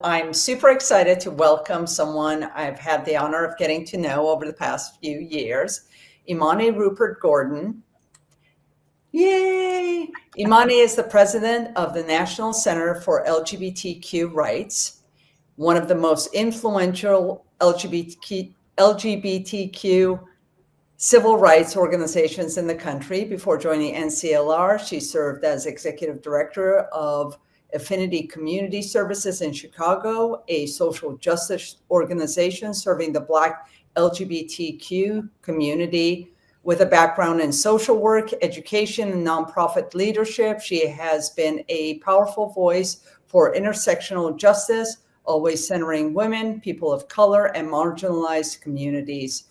I'm super excited to welcome someone I've had the honor of getting to know over the past few years, Imani Rupert-Gordon. Yay! Imani is the president of the National Center for LGBTQ Rights, one of the most influential LGBTQ civil rights organizations in the country. Before joining NCLR, she served as executive director of Affinity Community Services in Chicago, a social justice organization serving the Black LGBTQ community. With a background in social work, education, and nonprofit leadership, she has been a powerful voice for intersectional justice, always centering women, people of color, and marginalized communities.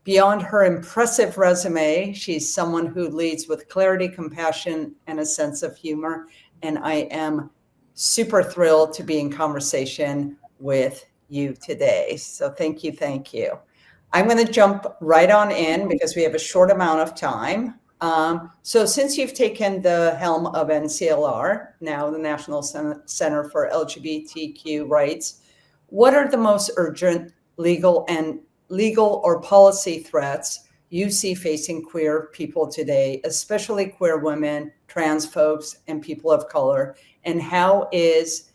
Beyond her impressive resume, she's someone who leads with clarity, compassion, and a sense of humor. And I am super thrilled to be in conversation with you today. So thank you, thank you. I'm going to jump right on in because we have a short amount of time. So since you've taken the helm of NCLR, now the National Center for LGBTQ Rights, what are the most urgent legal or policy threats you see facing queer people today, especially queer women, trans folks, and people of color? And how is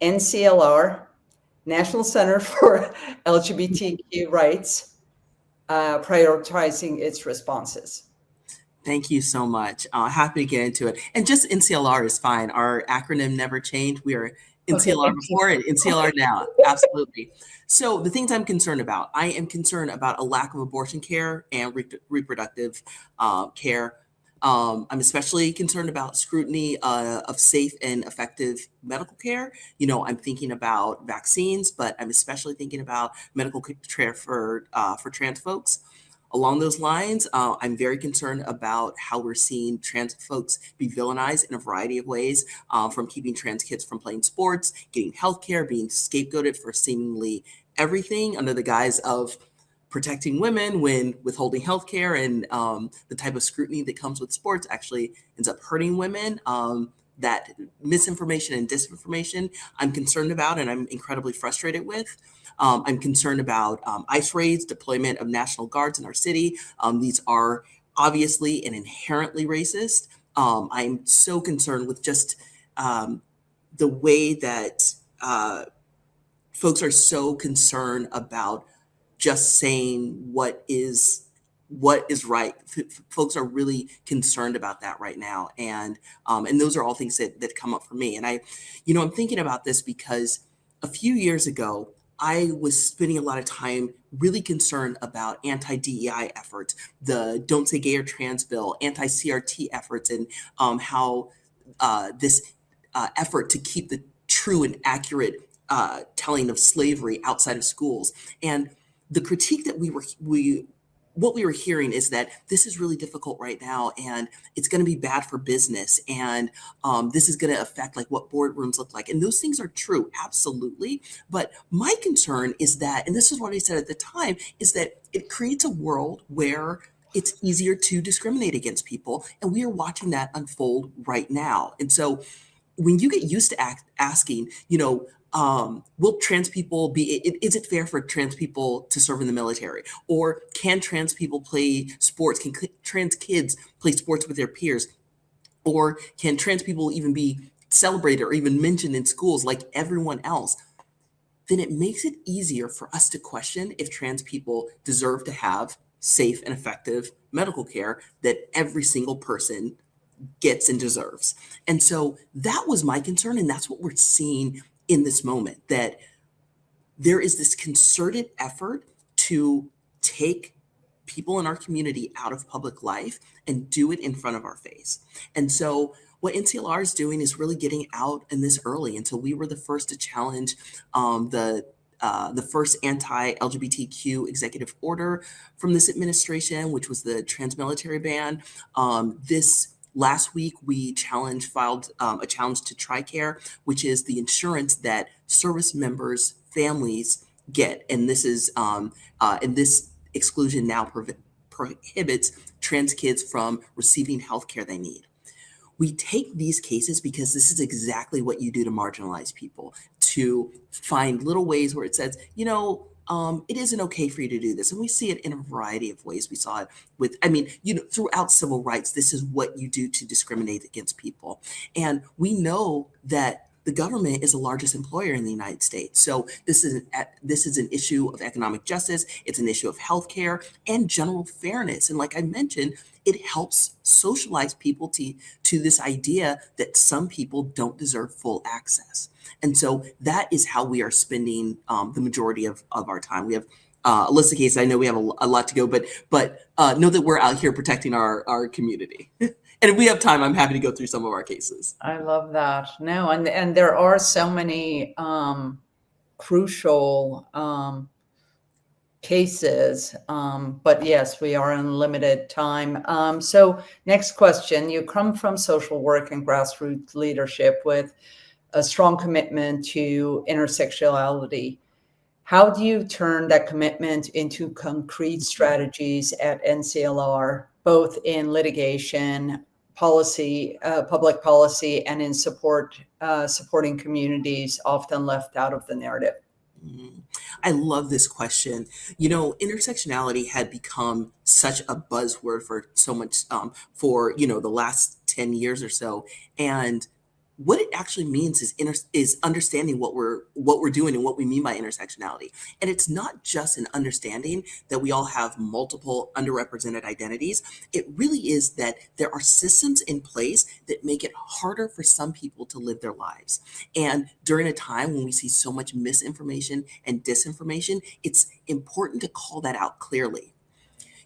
NCLR, National Center for LGBTQ Rights, prioritizing its responses? Thank you so much. Happy to get into it. And just NCLR is fine. Our acronym never changed. We are NCLR before and NCLR now. Absolutely. So the things I'm concerned about, I am concerned about a lack of abortion care and reproductive care. I'm especially concerned about scrutiny of safe and effective medical care. I'm thinking about vaccines, but I'm especially thinking about medical care for trans folks. Along those lines, I'm very concerned about how we're seeing trans folks be villainized in a variety of ways, from keeping trans kids from playing sports, getting healthcare, being scapegoated for seemingly everything under the guise of protecting women when withholding healthcare, and the type of scrutiny that comes with sports actually ends up hurting women. That misinformation and disinformation I'm concerned about and I'm incredibly frustrated with. I'm concerned about ICE raids, deployment of National Guards in our city. These are obviously and inherently racist. I'm so concerned with just the way that folks are so concerned about just saying what is right. Folks are really concerned about that right now, and those are all things that come up for me. And I'm thinking about this because a few years ago, I was spending a lot of time really concerned about anti-DEI efforts, the Don't Say Gay or Trans bill, anti-CRT efforts, and how this effort to keep the true and accurate telling of slavery outside of schools. And the critique that what we were hearing is that this is really difficult right now, and it's going to be bad for business, and this is going to affect like what boardrooms look like. And those things are true, absolutely. But my concern is that, and this is what I said at the time, is that it creates a world where it's easier to discriminate against people, and we are watching that unfold right now. And so when you get used to asking, will trans people is it fair for trans people to serve in the military? Or can trans people play sports? Can trans kids play sports with their peers? Or can trans people even be celebrated or even mentioned in schools like everyone else? Then it makes it easier for us to question if trans people deserve to have safe and effective medical care that every single person gets and deserves. And so that was my concern. And that's what we're seeing in this moment, that there is this concerted effort to take people in our community out of public life and do it in front of our face. And so what NCLR is doing is really getting out in this early. And so we were the first to challenge the first anti-LGBTQ executive order from this administration, which was the trans military ban. This last week, we filed a challenge to TRICARE, which is the insurance that service members' families get, and this exclusion now prohibits trans kids from receiving health care they need. We take these cases because this is exactly what you do to marginalize people, to find little ways where it says, it isn't okay for you to do this. And we see it in a variety of ways. We saw it with, throughout civil rights, this is what you do to discriminate against people. And we know that the government is the largest employer in the United States. So this is an issue of economic justice. It's an issue of healthcare and general fairness. And like I mentioned, it helps socialize people to this idea that some people don't deserve full access. And so that is how we are spending the majority of our time. We have a list of cases. I know we have a lot to go, but know that we're out here protecting our community. And if we have time, I'm happy to go through some of our cases. I love that. No, and there are so many crucial cases, but yes, we are in limited time. So next question, you come from social work and grassroots leadership with a strong commitment to intersectionality. How do you turn that commitment into concrete strategies at NCLR, both in litigation, policy, public policy, and in supporting communities often left out of the narrative? I love this question. Intersectionality had become such a buzzword for so much, for the last 10 years or so. And what it actually means is understanding what we're doing and what we mean by intersectionality. And it's not just an understanding that we all have multiple underrepresented identities. It really is that there are systems in place that make it harder for some people to live their lives. And during a time when we see so much misinformation and disinformation, it's important to call that out clearly.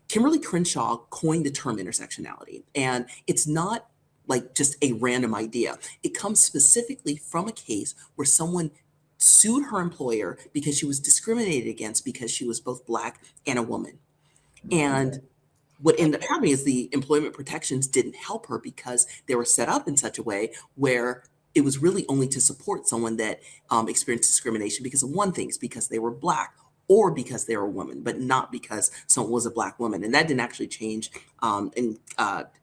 Kimberly Crenshaw coined the term intersectionality, and it's not like just a random idea. It comes specifically from a case where someone sued her employer because she was discriminated against because she was both Black and a woman. And what ended up happening is the employment protections didn't help her because they were set up in such a way where it was really only to support someone that experienced discrimination because of one thing, because they were Black or because they were a woman, but not because someone was a Black woman. And that didn't actually change in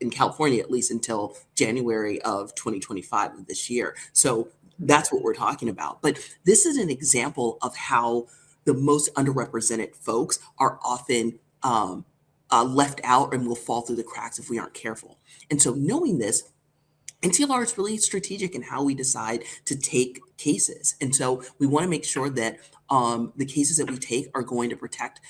California, at least until January of 2025 of this year. So that's what we're talking about. But this is an example of how the most underrepresented folks are often left out and will fall through the cracks if we aren't careful. And so knowing this, NCLR is really strategic in how we decide to take cases. And so we want to make sure that the cases that we take are going to protect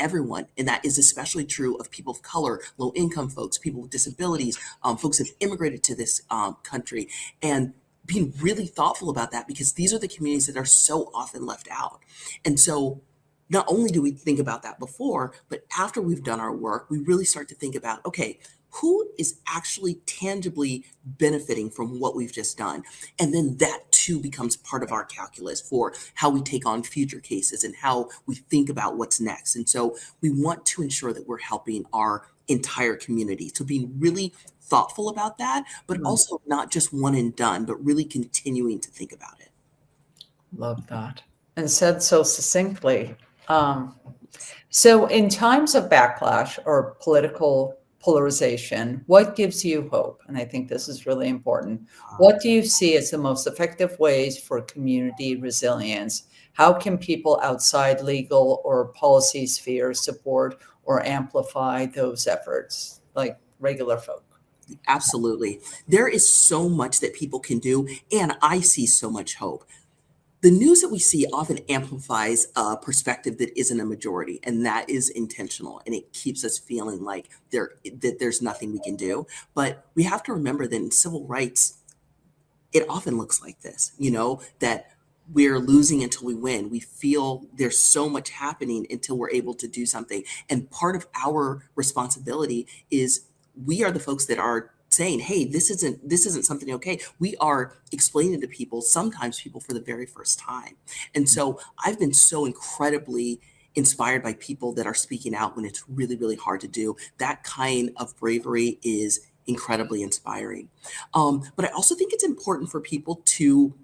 everyone. And that is especially true of people of color, low income folks, people with disabilities, folks that have immigrated to this country. And being really thoughtful about that because these are the communities that are so often left out. And so not only do we think about that before, but after we've done our work, we really start to think about, okay, who is actually tangibly benefiting from what we've just done? And then that too becomes part of our calculus for how we take on future cases and how we think about what's next. And so we want to ensure that we're helping our entire community. So being really thoughtful about that, but also not just one and done, but really continuing to think about it. Love that. And said so succinctly. So in times of backlash or political polarization, what gives you hope? And I think this is really important. What do you see as the most effective ways for community resilience? How can people outside legal or policy spheres support or amplify those efforts, like regular folk? Absolutely. There is so much that people can do, and I see so much hope. The news that we see often amplifies a perspective that isn't a majority, and that is intentional, and it keeps us feeling like there's nothing we can do. But we have to remember that in civil rights, it often looks like this, that we're losing until we win. We feel there's so much happening until we're able to do something. And part of our responsibility is we are the folks that are saying, hey, this isn't something okay. We are explaining to people, sometimes people for the very first time. And so I've been so incredibly inspired by people that are speaking out when it's really, really hard to do. That kind of bravery is incredibly inspiring. But I also think it's important for people to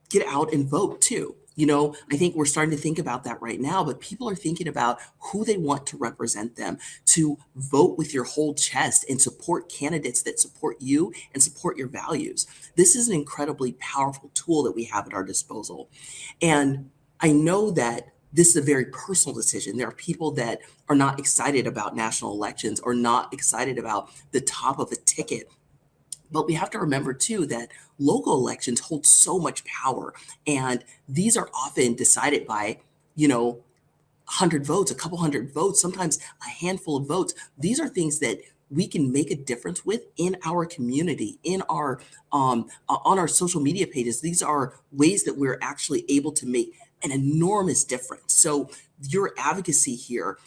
get out and vote too. I think we're starting to think about that right now, but people are thinking about who they want to represent them, to vote with your whole chest and support candidates that support you and support your values. This is an incredibly powerful tool that we have at our disposal. And I know that this is a very personal decision. There are people that are not excited about national elections or not excited about the top of a ticket. But we have to remember too that local elections hold so much power, and these are often decided by, you know, 100 votes, a couple hundred votes, sometimes a handful of votes. These are things that we can make a difference with in our community, in our on our social media pages. These are ways that we're actually able to make an enormous difference. So your advocacy here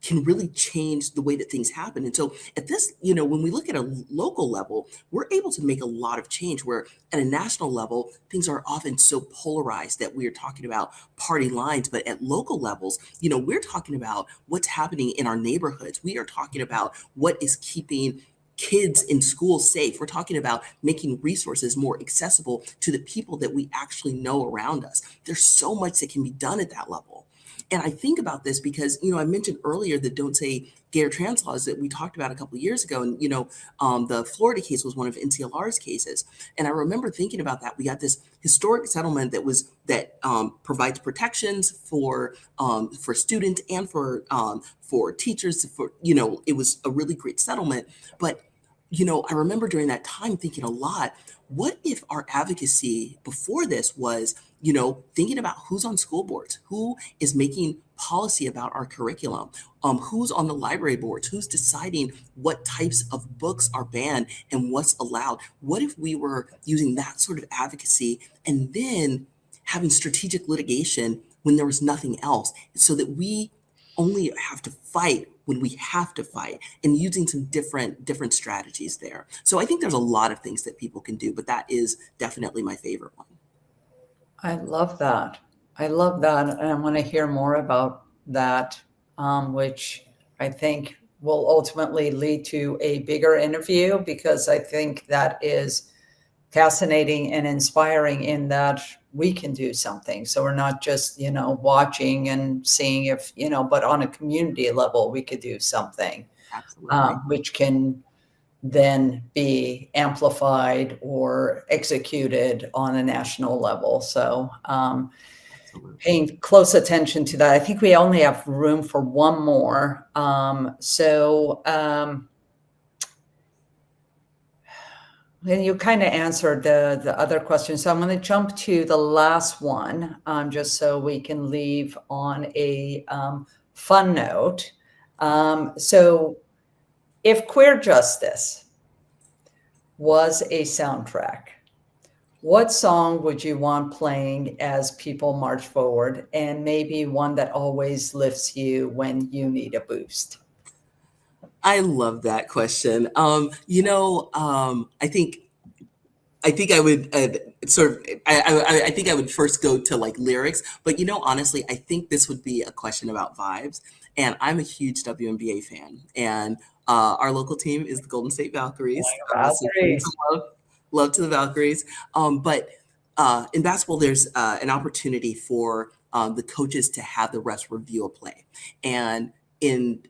can really change the way that things happen. And so at this, when we look at a local level, we're able to make a lot of change where at a national level, things are often so polarized that we are talking about party lines. But at local levels, we're talking about what's happening in our neighborhoods. We are talking about what is keeping kids in school safe. We're talking about making resources more accessible to the people that we actually know around us. There's so much that can be done at that level. And I think about this because, I mentioned earlier the Don't Say Gay or Trans laws that we talked about a couple of years ago. And, the Florida case was one of NCLR's cases. And I remember thinking about that. We got this historic settlement that provides protections for students and for teachers. It was a really great settlement. But, I remember during that time thinking a lot, what if our advocacy before this was, thinking about who's on school boards, who is making policy about our curriculum, who's on the library boards, who's deciding what types of books are banned and what's allowed. What if we were using that sort of advocacy and then having strategic litigation when there was nothing else, so that we only have to fight when we have to fight, and using some different strategies there. So I think there's a lot of things that people can do, but that is definitely my favorite one. I love that. I love that. And I want to hear more about that, which I think will ultimately lead to a bigger interview, because I think that is fascinating and inspiring in that we can do something. So we're not just, watching and seeing if, but on a community level, we could do something, Absolutely. which can then be amplified or executed on a national level. So Absolutely. paying close attention to that. I think we only have room for one more. And you kind of answered the other question. So I'm going to jump to the last one, just so we can leave on a fun note. So if queer justice was a soundtrack, what song would you want playing as people march forward, and maybe one that always lifts you when you need a boost? I love that question. I think I would sort of. I think I would first go to like lyrics, but honestly, I think this would be a question about vibes. And I'm a huge WNBA fan, and our local team is the Golden State Valkyries. So send some Valkyries. love to the Valkyries. But in basketball, there's an opportunity for the coaches to have the refs review a play, and in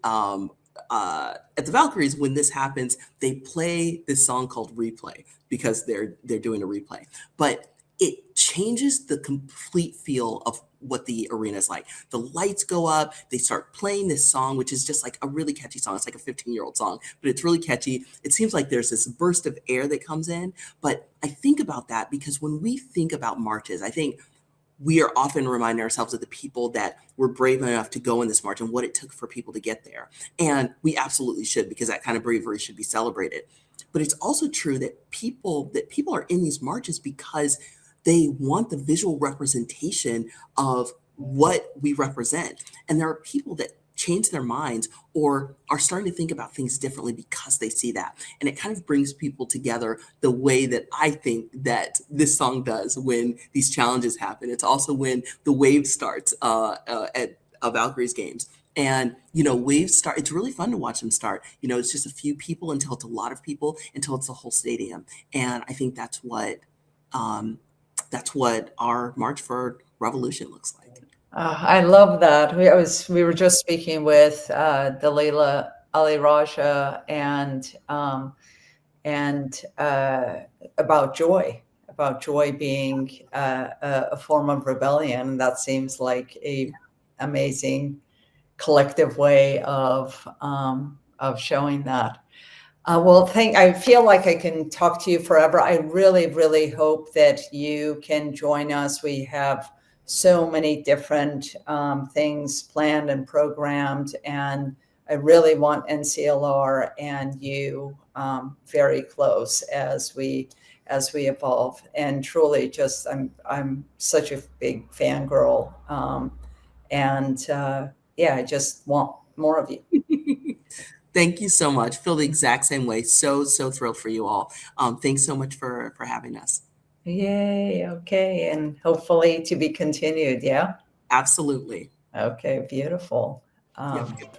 at the Valkyries, when this happens, they play this song called "Replay" because they're doing a replay. But it changes the complete feel of what the arena is like. The lights go up, they start playing this song, which is just like a really catchy song. It's like a 15-year-old song, but it's really catchy. It seems like there's this burst of air that comes in. But I think about that because when we think about marches, I think we are often reminding ourselves of the people that were brave enough to go in this march and what it took for people to get there. And we absolutely should, because that kind of bravery should be celebrated. But it's also true that people are in these marches because they want the visual representation of what we represent. And there are people that change their minds or are starting to think about things differently because they see that. And it kind of brings people together the way that I think that this song does when these challenges happen. It's also when the wave starts at Valkyrie's games. And waves start. It's really fun to watch them start. It's just a few people until it's a lot of people until it's the whole stadium. And I think that's what our March for revolution looks like. I love that. We were just speaking with Dalila Ali Raja and about joy being a form of rebellion. That seems like a amazing collective way of showing that. Well, I feel like I can talk to you forever. I really, really hope that you can join us. We have so many different things planned and programmed, and I really want NCLR and you very close as we evolve. And truly, just I'm such a big fangirl, and yeah, I just want more of you. Thank you so much. Feel the exact same way. So thrilled for you all. Thanks so much for having us. Yay. Okay. And hopefully to be continued. Yeah. Absolutely. Okay. Beautiful. You have a good